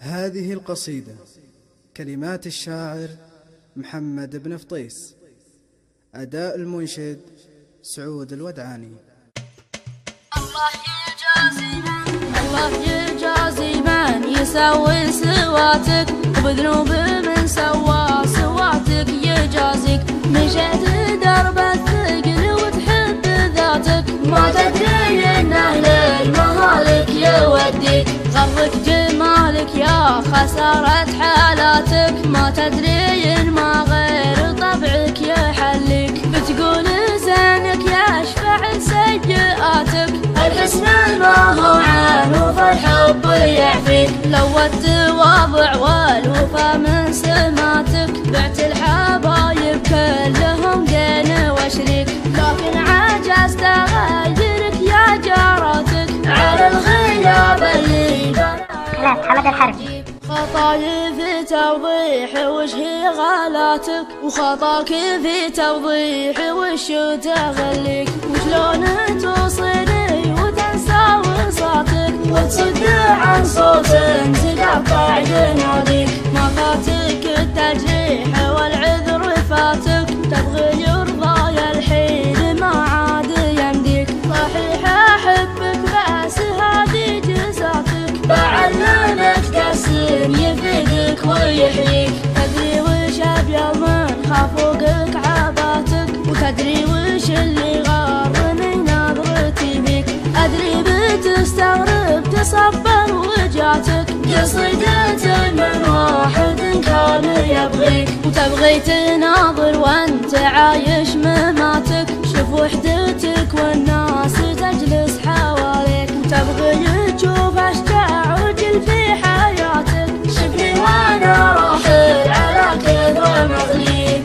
هذه القصيدة كلمات الشاعر محمد بن فطيس، أداء المنشد سعود الودعاني. الله يجازي من يسوي سواتك، وبذنوب من سوى سواتك يجازيك. مشيت درب الثقل وتحب ذاتك، ما تدري ان اهل المهالك يوديك. غرك جمالك يا خسارة حالاتك، ما تدري ان ما غير طبعك يحليك. بتقول زينك يشفع سيئاتك، الحسن ما هو عنه فالحب يعفيك. لو التواضع والوفا من سماتك، بعت الحبايب كلهم دين وشريك. لكن عجزت اغيرك يا جارتك على الغياب اللي محمد الحربي. خطاي في توضيح وش هي غلاتك، وخطاك في توضيح وش تغليك. وشلون توصلي وتنسى وصاتك، وتصد عن صوت تقطع جناديك. ما فاتك التجريح والعذر فاتك، تبغي يرضى الحين ما عاد يمديك. صحيح احبك بس هذه جزاتك، بعلمك تقسم يفيدك ويحييك. تدري وش ابيض من خافوقك عباتك، وتدري وش اللي غار من نظرتي فيك. ادري بتستغرب تصبر وجاتك، قصيدة من واحد كان يبغيك. وتبغي تناظر وانت عايش مماتك، شوف وحدتك والناس تجلس حواليك. وتبغي تشوف اشجاع وجل في حياتك، شوفني وانا راحل على كثر مغليب.